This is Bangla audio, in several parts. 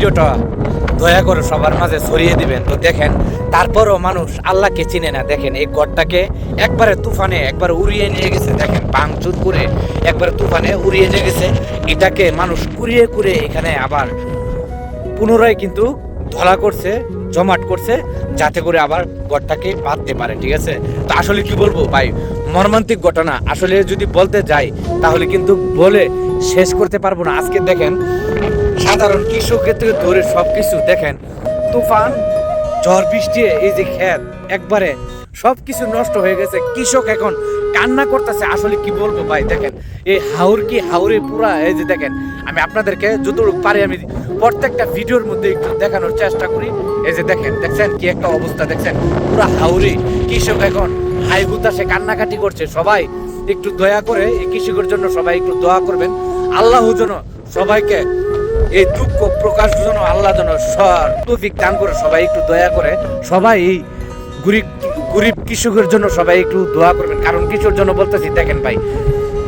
ভিডিওটা দয়া করে সবার মাঝে ছড়িয়ে দিবেন। তো দেখেন তারপরও মানুষ আল্লাহকে চিনে না। দেখেন এই গড়টাকে একবারে তুফানে একবার উড়িয়ে নিয়ে গেছে, দেখেন ভাঙচুর করে একবারে তুফানে উড়িয়ে নিয়ে গেছে। এটাকে মানুষ কুড়িয়ে কুড়িয়ে এখানে আবার পুনরায় কিন্তু ধলা করছে, জমাট করছে, যাতে করে আবার গড়টাকে বাঁধতে পারে। ঠিক আছে, তো আসলে কি বলবো ভাই, মর্মান্তিক ঘটনা। আসলে যদি বলতে যাই তাহলে কিন্তু বলে শেষ করতে পারবো না। আজকে দেখেন সাধারণ কৃষকের থেকে ধরে সবকিছু দেখেন, তুফান, ঝড় বৃষ্টি, এই যে ক্ষেত একবারে সবকিছু নষ্ট হয়ে গেছে। কৃষক এখন কান্না করতেছে। আসলে কি বলবো ভাই, দেখেন এই হাওরে পুরা, এই যে দেখেন আমি আপনাদেরকে যতটুকু পারি আমি প্রত্যেকটা ভিডিওর মধ্যে একটু দেখানোর চেষ্টা করি। এই যে দেখেন, দেখছেন কি একটা অবস্থা, দেখছেন পুরা হাওরে। কৃষক এখন হাই হুতাশে কান্নাকাটি করছে। সবাই একটু দয়া করে এই কৃষকের জন্য সবাই একটু দোয়া করবেন। আল্লাহ যেন সবাইকে এই দুঃখ প্রকাশ যেন আল্লাহ যেন তৌফিক দান করে। সবাই একটু দয়া করে সবাই এই গরিব কৃষকের জন্য সবাই একটু দোয়া করবেন। কারণ কৃষকের জন্য বলতেছি, দেখেন ভাই,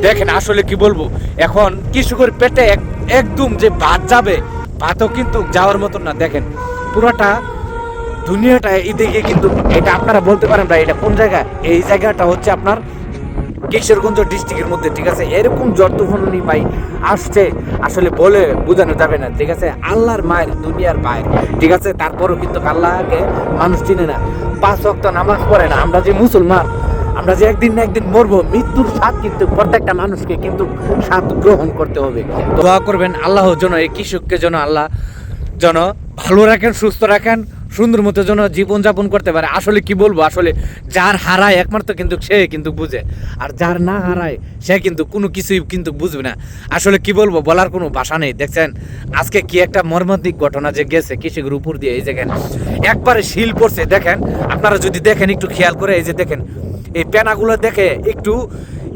দেখেন আসলে কি বলবো, এখন কৃষকের পেটে একদম যে ভাত যাবে, ভাতও কিন্তু যাওয়ার মতন না। দেখেন পুরোটা দুনিয়াটা এদিকে কিন্তু, এটা আপনারা বলতে পারেন ভাই এটা কোন জায়গা? এই জায়গাটা হচ্ছে আপনার কিশোরগঞ্জ ডিস্ট্রিক্টের মধ্যে। ঠিক আছে, এরকম ঝড় তুফানি ভাই আসছে, আসলে বলে বোঝানো যাবে না। ঠিক আছে, আল্লাহর মায়ের দুনিয়ার বাইরে। ঠিক আছে, তারপরও কিন্তু আল্লাহকে মানুষ চিনে না, 5 ওয়াক্ত নামাজ পড়ে না। আমরা যে মুসলমান, আমরা যে একদিন না একদিন মরবো, মৃত্যুর স্বাদ কিন্তু প্রত্যেকটা মানুষকে কিন্তু স্বাদ গ্রহণ করতে হবে। দোয়া করবেন আল্লাহর জন্য, এই কৃষককে যেন আল্লাহ যেন ভালো রাখেন, সুস্থ রাখেন, সুন্দর মতো যেন জীবনযাপন করতে পারে। আসলে কি বলবো, আসলে যার হারায় একমাত্র কিন্তু সে কিন্তু বুঝে, আর যার না হারায় সে কিন্তু কোনো কিছুই কিন্তু বুঝবে না। আসলে কি বলবো, বলার কোনো ভাষা নেই। দেখছেন আজকে কি একটা মর্মান্তিক ঘটনা যে গেছে কৃষকের উপর দিয়ে। এই দেখেন একবারে শিল পড়ছে। দেখেন আপনারা যদি দেখেন একটু খেয়াল করে, এই যে দেখেন এই পেনাগুলো দেখে একটু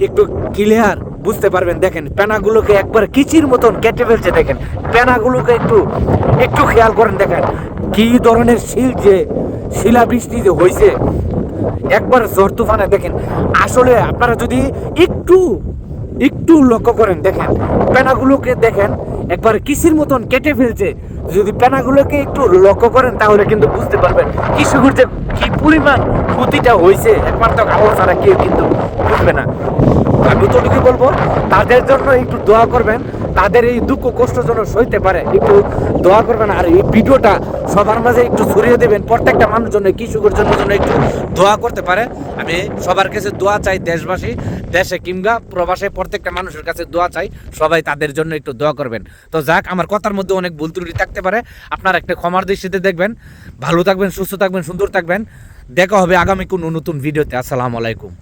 একটু ক্লিয়ার বুঝতে পারবেন। দেখেন পেনাগুলোকে একবার কিচির মতন কেটে ফেলছে। দেখেন পেনাগুলোকে একটু একটু খেয়াল করেন, দেখেন কি ধরনের শিলাবৃষ্টি যে হয়েছে একবার ঝড় তুফানে। দেখেন আসলে আপনারা যদি একটু একটু লক্ষ্য করেন, দেখেন পেনাগুলোকে দেখেন একবার কিসির মতন কেটে ফেলছে। যদি পেনাগুলোকে একটু লক্ষ্য করেন তাহলে কিন্তু বুঝতে পারবেন কৃষকের যে কি পরিমাণ ক্ষতিটা হয়েছে, একমাত্র আল্লাহ ছাড়া কেউ কিন্তু বুঝবে না। আমি যতটুকু বলবো তাদের জন্য একটু দোয়া করবেন, তাদের এই দুঃখ কষ্ট যেন সইতে পারে, একটু দোয়া করবেন। আর এই ভিডিওটা সবার মাঝে একটু ছড়িয়ে দেবেন, প্রত্যেকটা মানুষ জন্য, কৃষকের জন্য যেন একটু দোয়া করতে পারে। আমি সবার কাছে দোয়া চাই, দেশবাসী, দেশে কিংবা প্রবাসে প্রত্যেকটা মানুষের কাছে দোয়া চাই, সবাই তাদের জন্য একটু দোয়া করবেন। তো যাক, আমার কথার মধ্যে অনেক ভুল ত্রুটি থাকতে পারে, আপনারা একটা ক্ষমার দৃষ্টিতে দেখবেন। ভালো থাকবেন, সুস্থ থাকবেন, সুন্দর থাকবেন। দেখা হবে আগামী কোনো নতুন ভিডিওতে। আসসালামু আলাইকুম।